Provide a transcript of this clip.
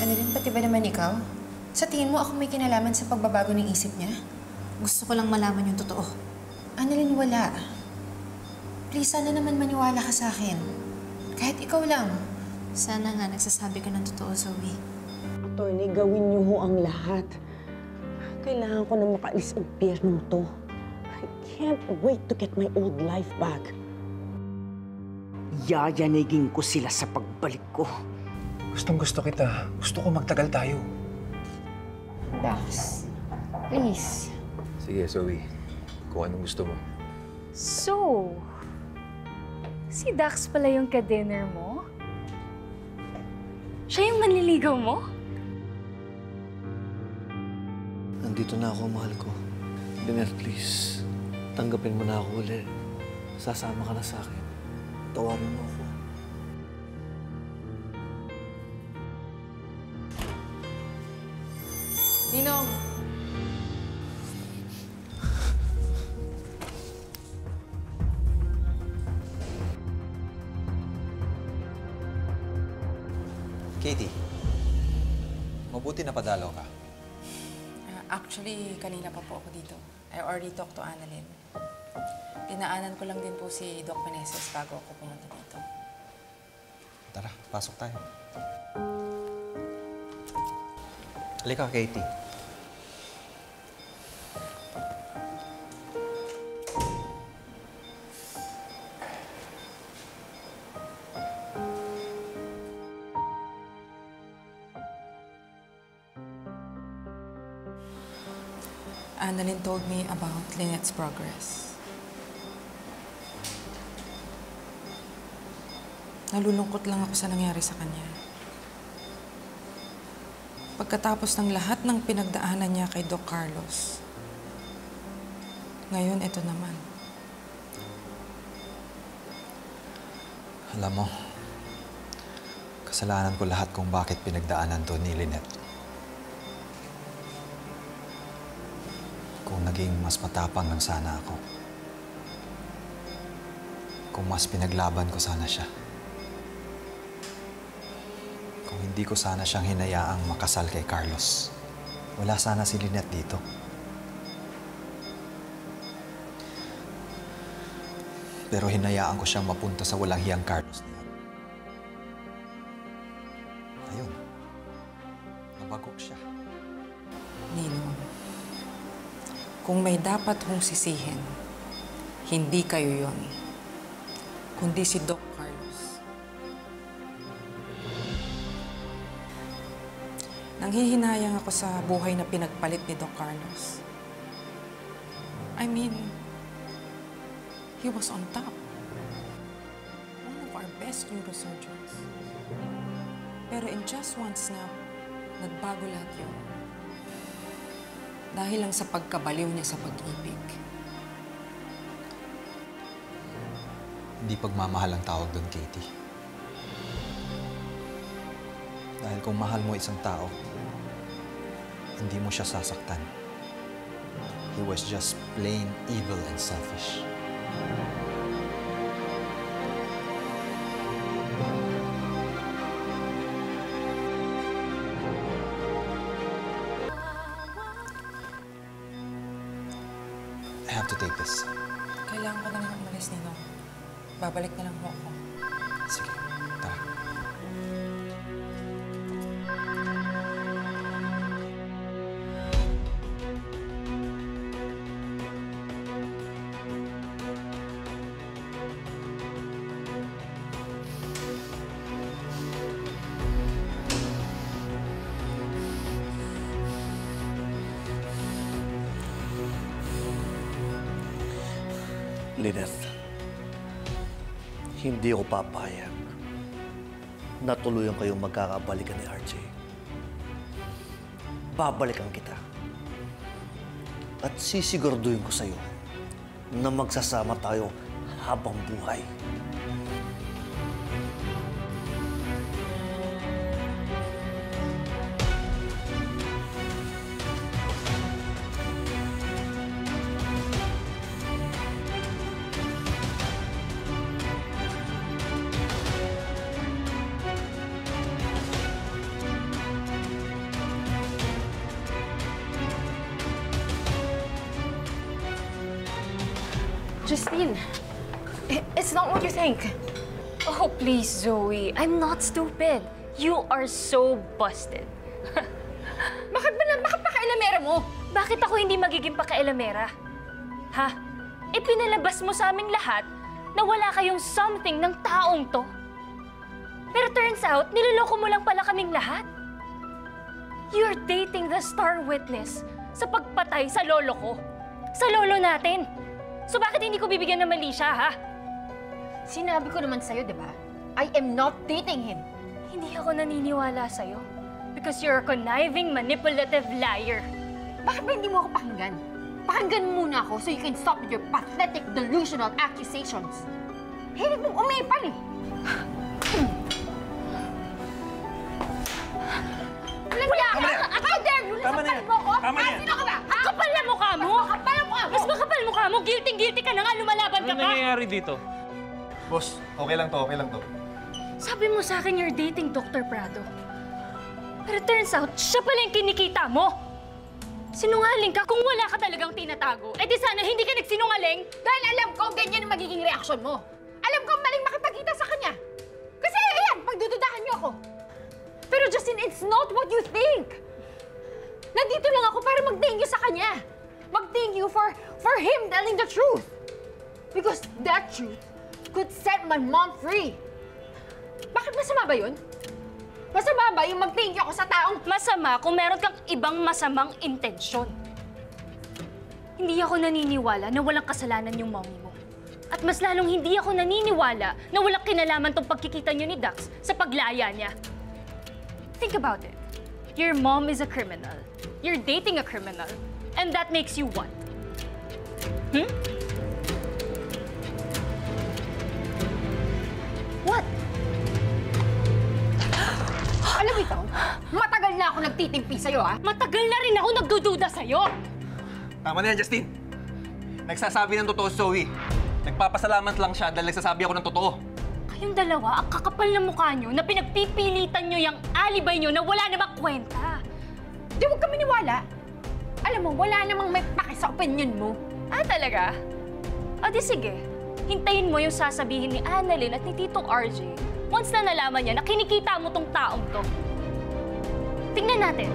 Annalyn, pati ba naman ikaw? Sa tingin mo ako may kinalaman sa pagbabago ng isip niya? Gusto ko lang malaman yung totoo. Annalyn, wala. Please, sana naman maniwala ka sa akin. Kahit ikaw lang. Sana nga nagsasabi ka ng totoo, Zoe. Attorney, gawin niyo ho ang lahat. Kailangan ko na makaalis ang impyernong to. I can't wait to get my old life back. Yayanigin ko sila sa pagbalik ko. Gustong-gusto kita. Gusto ko magtagal tayo. Dax, please. Sige, Zoe. Kung anong gusto mo. So, si Dax pala yung ka-dinner mo? Siya yung manliligaw mo? Nandito na ako, mahal ko. Lynette, please. Tanggapin mo na ako ulit. Sasama ka na sa akin. Tawarin mo ako. Ninong! Katie, mabuti na padalaw ka. Actually, kanina pa po ako dito. I already talked to Annalyn. Dinaanan ko lang din po si Doc Meneses bago ako pumunta dito. Tara, pasok tayo. Halika, Katie. Annalyn told me about Lynette's progress. Nalulungkot lang ako sa nangyari sa kanya. Pagkatapos ng lahat ng pinagdaanan niya kay Doc Carlos, ngayon ito naman. Alam mo, kasalanan ko lahat kung bakit pinagdaanan to ni Lynette. Kung naging mas matapang lang sana ako. Kung mas pinaglaban ko sana siya. Kung hindi ko sana siyang hinayaang makasal kay Carlos. Wala sana si Lynette dito. Pero hinayaan ko siyang mapunta sa walang hiyang Carlos na yan. Ayun. Nabagok siya. Ninong, kung may dapat hong sisihin, hindi kayo yon, kundi si Doc Carlos. Nanghihinayang ako sa buhay na pinagpalit ni Doc Carlos. I mean, he was on top. One of our best neurosurgeons. Pero in just one snap, nagbago lahat yun. Dahil lang sa pagkabaliw niya sa pag-ibig. Hindi pagmamahal ang tawag doon, Katie. Dahil kung mahal mo isang tao, hindi mo siya sasaktan. He was just plain evil and selfish. I have to take this. Kailangan ko na lang umalis, Ninong. Babalik na lang po ako. Sige, tara. Lynette, hindi ako papayag na tuluyan kayong magkakabalikan ni RJ. Babalikan kita. At sisiguraduhin ko sa'yo na magsasama tayo habang buhay. Justine, it's not what you think. Oh, please, Zoe. I'm not stupid. You are so busted. Bakit pakailamera mo? Bakit ako hindi magiging pakailamera? Ha? Pinalabas mo sa aming lahat na wala kayong something ng taong to. Pero turns out, niloloko mo lang pala kaming lahat. You're dating the star witness sa pagpatay sa lolo ko. Sa lolo natin. So bakit hindi ko bibigyan ng mali siya, ha? Sinabi ko naman sa'yo, di ba? I am not dating him. Hindi ako naniniwala sa'yo. Because you're a conniving, manipulative liar. Bakit ba hindi mo ako pakinggan? Pakinggan mo muna ako so you can stop with your pathetic, delusional accusations. Hilig mong umipal eh. Wala ka! How dare you! Nasaktan mo ko! Tama na yan! Sino ka ba? Ha? Kapal na mukha mo! Makapal ang mukha mo! Mas makapal mukha mo! Guilty ka na nga! Lumalaban ka Ano pa! nangyayari dito? Boss, okay lang to. Sabi mo sa akin you're dating Dr. Prado. Pero turns out, siya pala yung kinikita mo! Sinungaling ka kung wala ka talagang tinatago. Di sana hindi ka nagsinungaling! Dahil alam ko ganyan ang magiging reaksyon mo. Alam ko maling makipagkita sa kanya. Kasi ayan, pagdududahan niyo ako. Pero Justin, it's not what you think. Nandito lang ako para mag-thank you sa kanya. Mag-thank you for him telling the truth. Because that truth could set my mom free. Bakit masama ba yun? Masama ba yung mag-thank you ako sa taong... Masama kung meron kang ibang masamang intensyon. Hindi ako naniniwala na walang kasalanan yung mommy mo. At mas lalong hindi ako naniniwala na walang kinalaman tong pagkikita niyo ni Dax sa paglaya niya. Think about it. Your mom is a criminal. You're dating a criminal. And that makes you what? What? Alam mo ito, matagal na ako nagtitimpi sa'yo, ha? Matagal na rin ako nagdududa sa'yo! Tama na yan, Justin. Nagsasabi ng totoo si Zoe. Nagpapasalamat lang siya dahil nagsasabi ako ng totoo. Kayong dalawa, ang kakapal ng mukha nyo na pinagpipilitan nyo yung alibay nyo na wala namang kwenta. Di, huwag ka maniwala. Alam mo, wala namang may paki sa opinion mo. Talaga? O di sige, hintayin mo yung sasabihin ni Annalyn at ni Tito RJ once na nalaman niya na kinikita mo tong taong to. Tingnan natin.